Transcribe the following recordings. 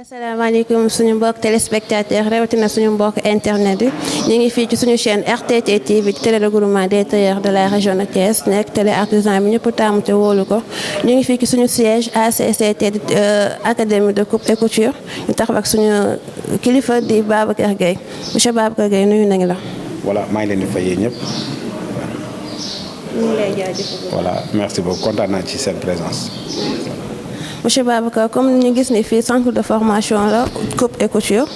asalaamaaleykum suñu mbokk téléspectateur rawatina suñu mbokk internet yi ñu ngi fii ci suñu chaîne RTT TV télé regroupement des tailleurs de la région de Thiès nekk télé artisan bi ñëpp taamu te wóolu ko ñu ngi fii ci suñu siège ACCT académie de coupe et couture ñu taxaw ak suñu kilifa di Babacar Gueye monsieur Babacar Gueye nuyu nañu la. voilà maa ngi leen di fay ñëpp. ñu ngi lay jaajëfal. voilà merci beaucoup kontaan naa ci seen présence. monsieur Babacar comme ñu gis ni fii centre de formation la coupe et couture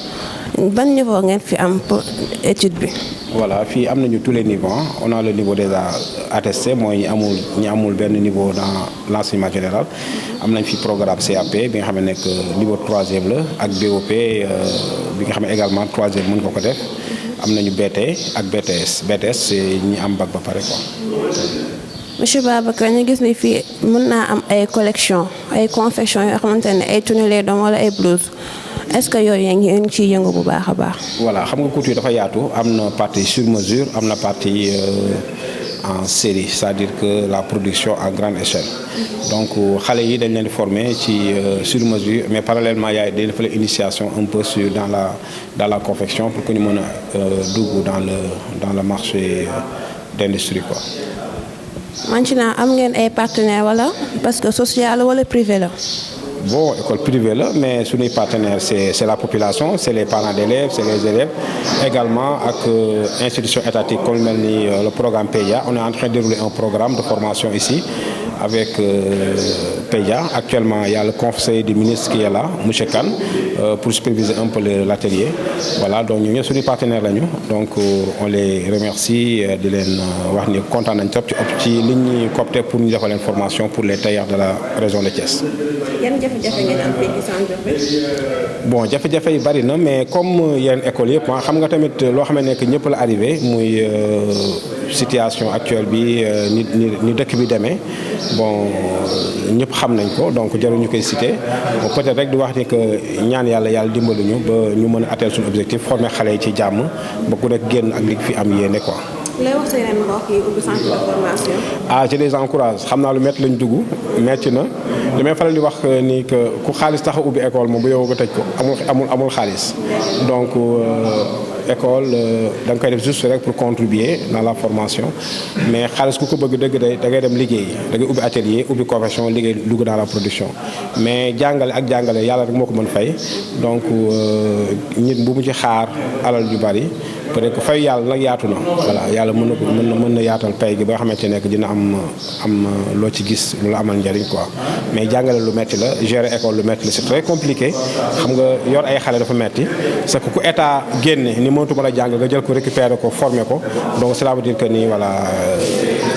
ban niveau ngeen fi am pour étude bi. voilà fii am nañu tous les niveaux on a le niveau déjà attesté mooy ñi amul benn niveau dans l'enseignement général am nañ fi programme CAP bi nga xam ne nekk niveau 3e la ak BOP bi nga xam ne également 3e mën nga ko def am nañu BT ak BTS c'est ñi am bac ba pare quoi. monsieur Babacar ñu gis ni fii mën naa am ay collection ay confection yoo xamante ne ay tenue lay doon wala ay blouse est-ce que yooyu yaa ngi ciy yëngu bu baax a baax. voilà xam nga couture dafa yaatu am na partie sur mesure am na partie en série c'est-à-dire que la production à grande échelle donc xale yi dañ leen di former ci sur mesure mais parallèlement yaay dañ defal initiation un peu sur dans la confection pour que ñu mën a dugg dans le marché d'industrie quoi. maintenant am ngeen ay partenaires wala parce que social wala privé la. bon école privée là mais suñuy partenaires c'est la population c'est les parents d'élèves c'est les élèves également ak institution étatique comme mel ni le programme PEIA on est en train de dérouler un programme de formation ici avec PEIA actuellement il y a le conseiller du ministre qui est là monsieur Kane pour superviser un peu l'atelier voilà donc ñu ñëpp suñuy partenaires lañu donc on les remercie di leen wax ni kontaan nañ trop ci li ñuy coopté pour ñu defal leen formation pour les tailleurs de la région de Thiès. yan jafe-jafe ngeen am fii ci centre bi. bon jafe-jafe yi bari na mais comme yenn école yëpp xam nga tamit loo xam ne que ñëpp la arrivé muy situation actuelle bi ni dëkk bi demee bon ñëpp xam nañ ko donc jarul ñu koy citer bon peut-être rek di wax ni que ñaan yàlla dimbaluñu ba ñu mën a atteindre suñu objectif former xale yi ci jàmm ba ku nekk génn ak li fi am yéene quoi. lay wax sa yeneen mbokk yi ubbi centre de formation. je les encourage xam naa lu métti lañ dugg métti na li may faral di wax ni que ku xaalis tax a ubbi école moom bu yow ko tëj ko amul xaalis donc école da nga koy def juste rek pour contribuer dans la formation mais xaalis ku ko bëgg dëgg da ngay dem liggéey da ngay ubbi atelier ubbi confection liggéey dugg dans la production mais jàngale yàlla rek moo ko mën fay donc nit bu mu ci xaar alal ju bari peut-être que fay yàlla nag yaatu na voilà yàlla mën na yaatal pay gi ba nga xamante ne que dina am loo ci gis lu la amal njariñ quoi mais jàngale lu metti la gérer école lu metti la c'est très compliqué xam nga yor ay xale dafa metti c'est que ku état génne ni mënatuma la jàng nga jël ko récupérer ko former ko donc cela veut dire que ni voilà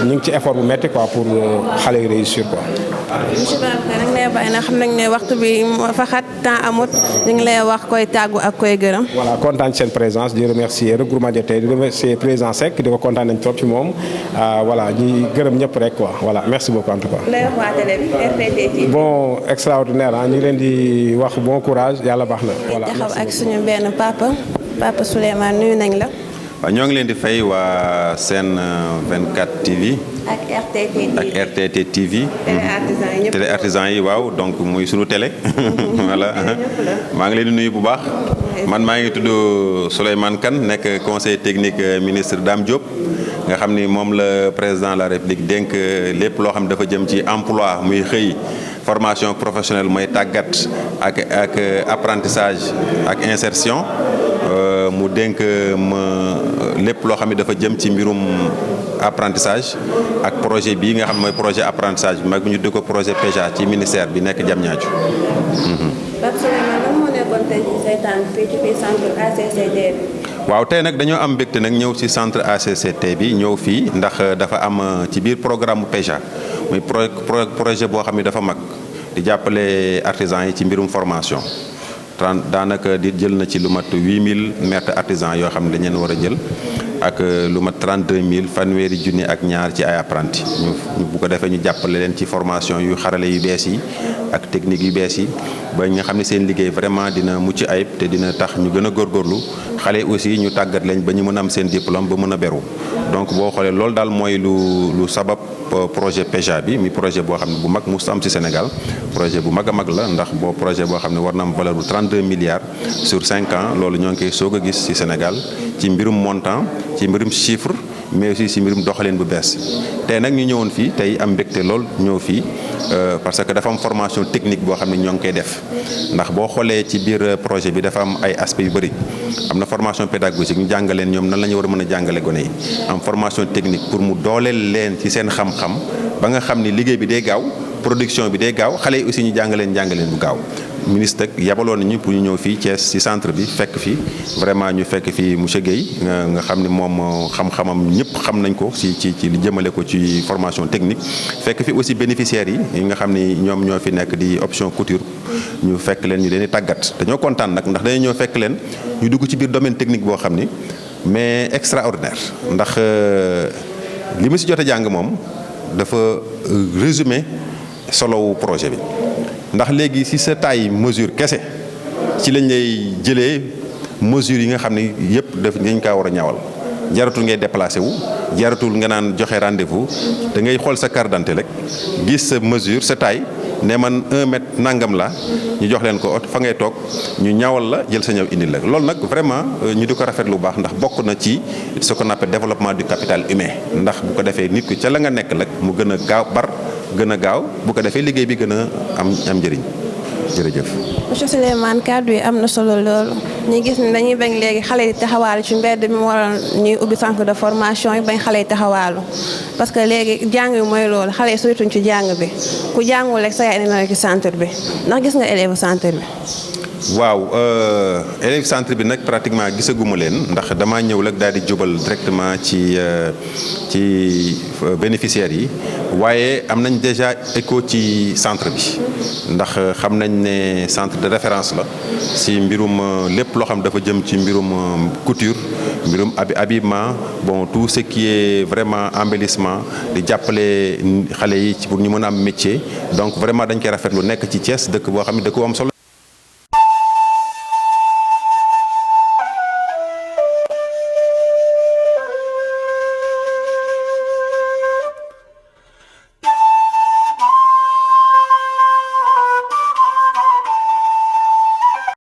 ñu ngi ci effort bu metti quoi pour xale yi réussir quoi. monsieur Babacar nag lay bàyyi na xam nañ ne waxtu bi fa xat temps amut ñu ngi lay wax koy tàggu ak koy gërëm. voilà kontaan seen présence di remercier regroupement des tailleurs di remercier président Seck di ko kontaan nañ trop ci moom voilà ñi gërëm ñëpp rek quoi voilà merci beaucoup en tout cas. lay wax waa télé bi RTT TV. bon extraordinaire ñu ngi leen di wax bon courage yàlla baax na. voilà taxaw ak suñu benn papa Souleymane nuyu nañ la. waaw ñoo ngi leen di fay waa Sen 24 TV. ak RTT TV. télé artisan yi waaw donc muy sunu télé. voilà maa ngi leen di nuyu bu baax. man maa ngi tudd Souleymane Kane nekk conseiller technique ministre Dame Diop. nga xam ni moom la président de la République dénk lépp loo xam dafa jëm ci emploi muy xëy formation professionnelle mooy tàggat ak apprentissage ak insertion. mu dénk ma lépp loo xam ne dafa jëm ci mbirum apprentissage ak projet bii nga xam mooy projet apprentissage bi mag ñu di ko projet PEJA ci ministère bi nekk Diamniadio. Pape Souleymane lan moo nekkoon tey ci say tànk fii ci biir centre ACCT bi. waaw tey nag dañoo am mbégte nag ñëw ci centre ACCT bi ñëw fii ndax dafa am ci biir programme PEJA muy projet boo xam ne dafa mag di jàppale artisans yi ci mbirum formation. daanaka di jël na ci lu mat 8000 maîtres artisans yoo xam ne dañ leen war a jël ak lu mat 32000 fanweeri junni ak ñaar ci ay apprentis ñu bu ko defee ñu jàppale leen ci formation yu xarale yu bees yi ak technique yu bees yi ba nga xam ne seen liggéey vraiment dina mucc ayib te dina tax ñu gën a góorgóorlu xale aussi ñu tàggat leen ba ñu mën a am seen diplôme ba mën a beru donc boo xoolee loolu daal mooy lu sabab projet PEJA bi mi projet boo xam ne bu mag mu am ci Sénégal projet bu mag a mag la ndax boo projet boo xam ne war na am valeur bu 32 milliards sur 5 ans loolu ñoo ngi koy soog a gis ci Sénégal ci mbirum montant ci mbirum chiffre mais aussi ci mbirum doxalin bu bees tey nag ñu ñëwoon fii tey am mbégte lool ñëw fii parce que dafa am formation technique boo xam ne ñoo ngi koy def ndax boo xoolee ci biir projet bi dafa am ay aspects yu bëri am na formation pédagogique ñu jàngaleen ñoom nan la ñu war a mën a jàngale gone yi am formation technique pour mu dooleel leen ci seen xam-xam ba nga xam ni liggéey bi day gaaw production bi day gaaw xale yi aussi ñu jàngaleen bu gaaw ministre ak yabaloon nañu pour ñu ñëw fii Thiès ci centre bi fekk fi vraiment ñu fekk fi monsieur Guèye nga xam ni moom xam-xamam ñëpp xam nañ ko ci li jëmale ko ci formation technique fekk fi aussi bénéficiaires yi nga xam ni ñoom ñoo fi nekk di option couture ñu fekk leen ñu leen di tàggat dañoo kontaan nag ndax dañoo ñëw fekk leen ñu dugg ci biir domaine technique boo xam ni mais extraordinaire ndax li ma ci jot a jàng moom dafa résumé solowu projet bi ndax léegi ci sa taille mesure kese ci lañ lay jëlee mesures yi nga xam ne yëpp dañ kaa war a ñawal jaratul ngay déplacé wu jaratul nga naan joxe rendez-vous da ngay xool sa carte d'identité rek gis sa mesure sa taille ne man 1 mètre nangam la ñu jox leen ko fa ngay toog ñu ñawal la jël sa ñaw indil la loolu nag vraiment ñu di ko rafet lu baax ndax bokk na ci ce qu'on appelle développement du capital humain ndax bu ko defee nit ku ca la nga nekk nag mu gën a gaaw gën a gaaw bu ko defee liggéey bi gën a am njëriñ jërëjëf. monsieur Souleymane kàddu yi am na solo loolu ñu gis ni dañuy bañ léegi xale yi taxawaalu ci mbedd mi waral ñuy ubbi centre de formation yi bañ xale yi taxawaalu parce que léegi jàng bi mooy loolu xale yi surtout ci jàng bi ku jàngul rek sa yaay indi na ci centre bi ndax gis nga élève centre bi. waaw élève centre bi nag pratiquement gisaguma leen ndax damaa ñëw rek daal di jubal directement ci bénéficiaires yi waaye am nañ déjà écho ci centre bi ndax xam nañ ne centre de référence la si mbirum lépp loo xam dafa jëm ci mbirum couture mbirum habillement bon tout ce qui est vraiment embellissement di jàppale xale yi pour ñu mën a am métier donc vraiment dañ koy rafetlu nekk ci Thiès dëkk boo xam ne dëkk bu am solo